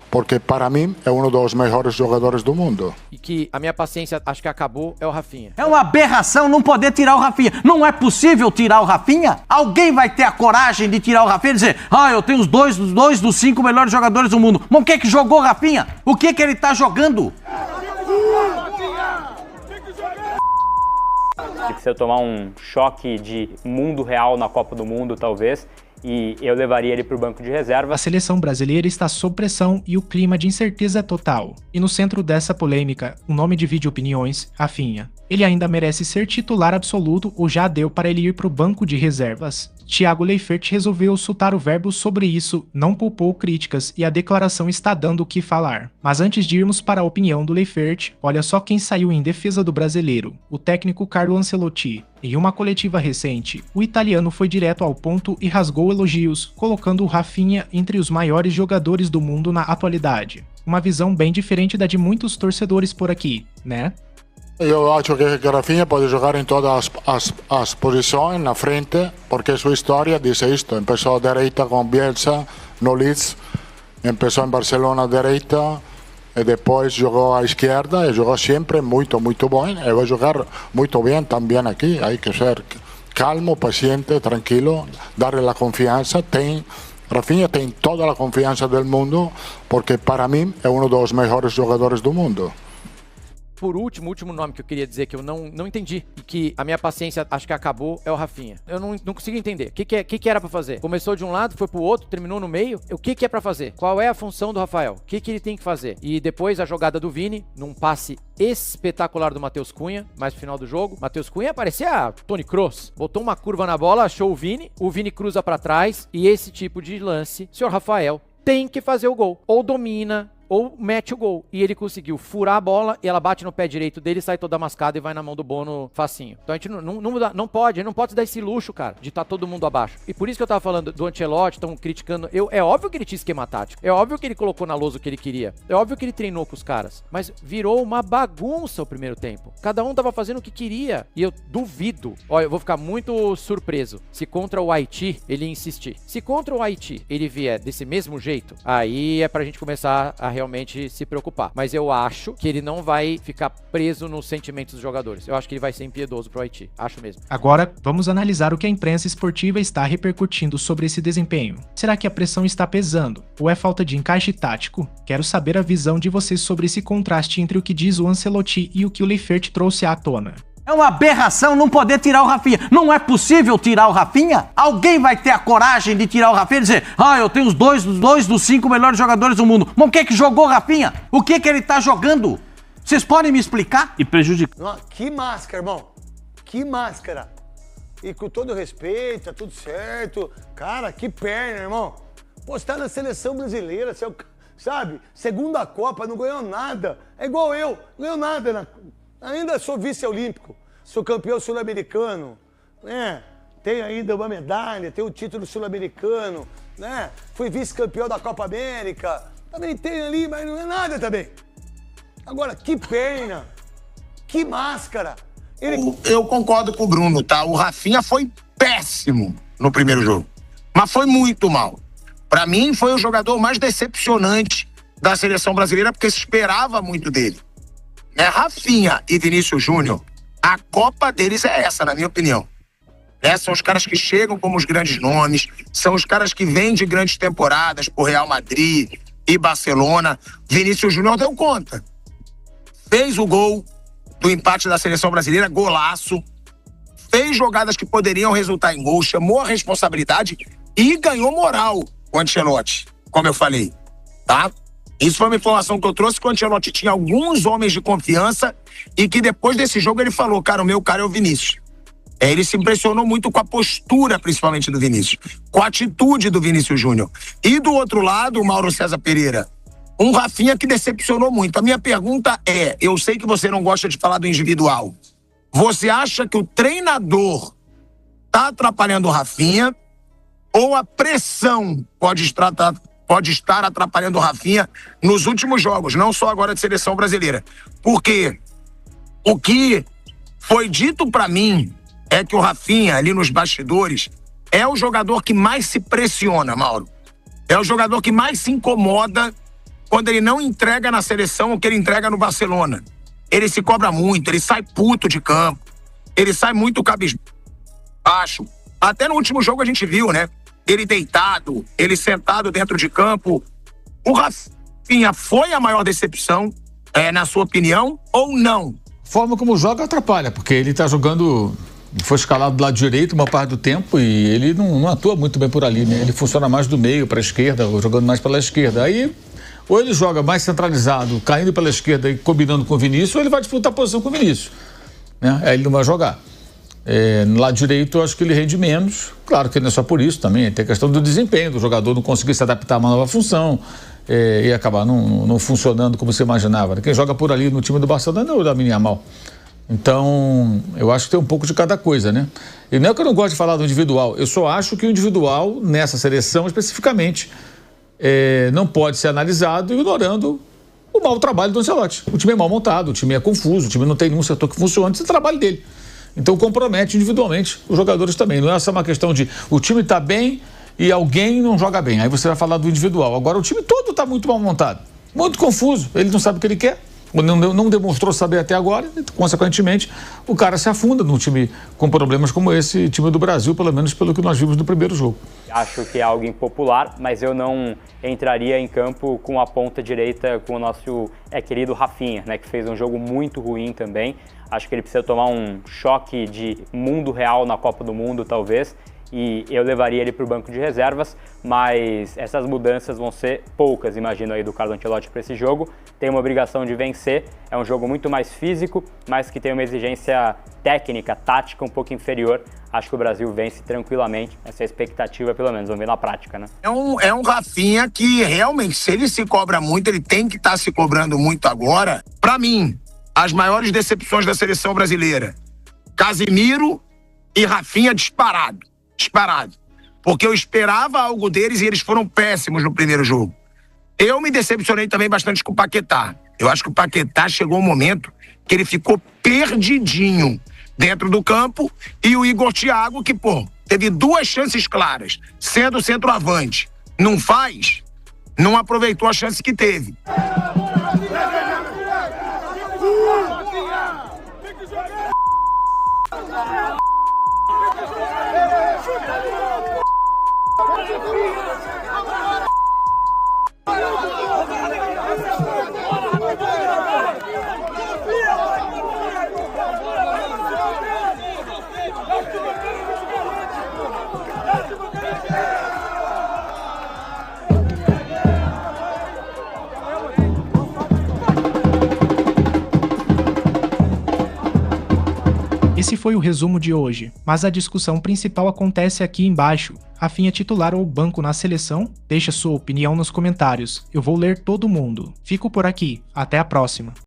porque para mim é um dos melhores jogadores do mundo. E que a minha paciência, acho que acabou, é o Rafinha. É uma aberração não poder tirar o Rafinha. Não é possível tirar o Rafinha? Alguém vai ter a coragem de tirar o Rafinha e dizer: eu tenho os dois dos 5 melhores jogadores do mundo. Mas o que jogou o Rafinha? O que ele tá jogando? Ele precisa tomar um choque de mundo real na Copa do Mundo, talvez, e eu levaria ele para o banco de reserva. A seleção brasileira está sob pressão e o clima de incerteza é total. E no centro dessa polêmica, o nome divide opiniões, Rafinha. Ele ainda merece ser titular absoluto ou já deu para ele ir para o banco de reservas? Thiago Leifert resolveu soltar o verbo sobre isso, não poupou críticas e a declaração está dando o que falar. Mas antes de irmos para a opinião do Leifert, olha só quem saiu em defesa do brasileiro, o técnico Carlo Ancelotti. Em uma coletiva recente, o italiano foi direto ao ponto e rasgou elogios, colocando o Rafinha entre os maiores jogadores do mundo na atualidade. Uma visão bem diferente da de muitos torcedores por aqui, né? Eu acho que Rafinha pode jogar em todas as posições na frente, porque sua história diz isto. Começou à direita com Bielsa no Leeds, começou em Barcelona à direita, e depois jogou à esquerda e jogou sempre muito bem. E vai jogar muito bem também aqui. Há que ser calmo, paciente, tranquilo, darle a confiança. Rafinha tem toda a confiança do mundo, porque para mim é um dos melhores jogadores do mundo. Por último, o último nome que eu queria dizer que eu não entendi e que a minha paciência acho que acabou é o Rafinha. Eu não consigo entender. O que era pra fazer? Começou de um lado, foi pro outro, terminou no meio. O que é pra fazer? Qual é a função do Rafael? O que ele tem que fazer? E depois a jogada do Vini, num passe espetacular do Matheus Cunha, mais no final do jogo. Matheus Cunha parecia Toni Kroos. Botou uma curva na bola, achou o Vini cruza pra trás e esse tipo de lance, o senhor Rafael tem que fazer o gol. Ou domina, ou mete o gol. E ele conseguiu furar a bola e ela bate no pé direito dele, sai toda mascada e vai na mão do Bono facinho. Então a gente não pode dar esse luxo, cara, de estar todo mundo abaixo. E por isso que eu tava falando do Ancelotti, estão criticando. É óbvio que ele tinha esquema tático. É óbvio que ele colocou na lousa o que ele queria. É óbvio que ele treinou com os caras. Mas virou uma bagunça o primeiro tempo. Cada um tava fazendo o que queria. E eu duvido. Olha, eu vou ficar muito surpreso se contra o Haiti ele insistir. Se contra o Haiti ele vier desse mesmo jeito, aí é pra gente começar a realmente se preocupar. Mas eu acho que ele não vai ficar preso nos sentimentos dos jogadores. Eu acho que ele vai ser impiedoso pro Haiti. Acho mesmo. Agora, vamos analisar o que a imprensa esportiva está repercutindo sobre esse desempenho. Será que a pressão está pesando? Ou é falta de encaixe tático? Quero saber a visão de vocês sobre esse contraste entre o que diz o Ancelotti e o que o Leifert trouxe à tona. É uma aberração não poder tirar o Rafinha. Não é possível tirar o Rafinha? Alguém vai ter a coragem de tirar o Rafinha e dizer: eu tenho os dois dos 5 melhores jogadores do mundo. Mas o que jogou o Rafinha? O que ele tá jogando? Vocês podem me explicar? E prejudicar. Que máscara, irmão. Que máscara. E com todo respeito, tá tudo certo. Cara, que perna, irmão. Pô, você tá na seleção brasileira, você é sabe? Segunda Copa, não ganhou nada. É igual eu, não ganhou nada. Ainda sou vice-olímpico, sou campeão sul-americano, né? Tenho ainda uma medalha, tenho o título sul-americano, né? Fui vice-campeão da Copa América, também tenho ali, mas não é nada também. Agora, que perna, que máscara. Eu concordo com o Bruno, tá? O Rafinha foi péssimo no primeiro jogo, mas foi muito mal. Pra mim, foi o jogador mais decepcionante da seleção brasileira, porque se esperava muito dele. Rafinha e Vinícius Júnior, a Copa deles é essa, na minha opinião. São os caras que chegam como os grandes nomes, são os caras que vêm de grandes temporadas por Real Madrid e Barcelona. Vinícius Júnior deu conta. Fez o gol do empate da seleção brasileira, golaço. Fez jogadas que poderiam resultar em gol, chamou a responsabilidade e ganhou moral com o Ancelotti, como eu falei, tá? Isso foi uma informação que eu trouxe, que o Ancelotti tinha alguns homens de confiança e que depois desse jogo ele falou: cara, o meu cara é o Vinícius. Ele se impressionou muito com a postura, principalmente do Vinícius, com a atitude do Vinícius Júnior. E do outro lado, o Mauro César Pereira, um Rafinha que decepcionou muito. A minha pergunta é, eu sei que você não gosta de falar do individual, você acha que o treinador tá atrapalhando o Rafinha ou a pressão pode estar atrapalhando o Rafinha nos últimos jogos, não só agora de seleção brasileira? Porque o que foi dito pra mim é que o Rafinha, ali nos bastidores, é o jogador que mais se pressiona, Mauro. É o jogador que mais se incomoda quando ele não entrega na seleção o que ele entrega no Barcelona. Ele se cobra muito, ele sai puto de campo, ele sai muito cabisbaixo. Até no último jogo a gente viu, né? Ele deitado, ele sentado dentro de campo. O Rafinha foi a maior decepção, na sua opinião, ou não? A forma como joga atrapalha, porque ele tá jogando, foi escalado do lado direito uma parte do tempo e ele não atua muito bem por ali, né? Ele funciona mais do meio para a esquerda, ou jogando mais pela esquerda. Aí, ou ele joga mais centralizado, caindo pela esquerda e combinando com o Vinícius, ou ele vai disputar a posição com o Vinícius, né? Aí ele não vai jogar. No lado direito, eu acho que ele rende menos. Claro que não é só por isso também, tem a questão do desempenho, do jogador não conseguir se adaptar a uma nova função e acabar não funcionando como você imaginava. Quem joga por ali no time do Barcelona é o Lamine Yamal. Então, eu acho que tem um pouco de cada coisa, né? E não é que eu não gosto de falar do individual, eu só acho que o individual, nessa seleção especificamente, não pode ser analisado ignorando o mau trabalho do Ancelotti. O time é mal montado, o time é confuso, o time não tem nenhum setor que funcione, esse é o trabalho dele. Então compromete individualmente os jogadores também. Não é só uma questão de o time está bem e alguém não joga bem. Aí você vai falar do individual. Agora o time todo está muito mal montado, muito confuso. Ele não sabe o que ele quer, não demonstrou saber até agora. E, consequentemente, o cara se afunda num time com problemas como esse time do Brasil, pelo menos pelo que nós vimos no primeiro jogo. Acho que é algo impopular, mas eu não entraria em campo com a ponta direita com o nosso querido Rafinha, né, que fez um jogo muito ruim também. Acho que ele precisa tomar um choque de mundo real na Copa do Mundo, talvez, e eu levaria ele para o banco de reservas, mas essas mudanças vão ser poucas, imagino aí, do Carlo Ancelotti para esse jogo. Tem uma obrigação de vencer, é um jogo muito mais físico, mas que tem uma exigência técnica, tática um pouco inferior. Acho que o Brasil vence tranquilamente, essa é a expectativa, pelo menos, vamos ver na prática, né? É um Rafinha que realmente, se ele se cobra muito, ele tem que estar se cobrando muito agora. Para mim, as maiores decepções da seleção brasileira, Casemiro e Rafinha disparado. Porque eu esperava algo deles e eles foram péssimos no primeiro jogo. Eu me decepcionei também bastante com o Paquetá. Eu acho que o Paquetá chegou um momento que ele ficou perdidinho dentro do campo, e o Igor Thiago, que, teve 2 chances claras, sendo centroavante, não aproveitou a chance que teve. Esse foi o resumo de hoje, mas a discussão principal acontece aqui embaixo. Rafinha titular ou banco na seleção? Deixa sua opinião nos comentários, eu vou ler todo mundo. Fico por aqui, até a próxima.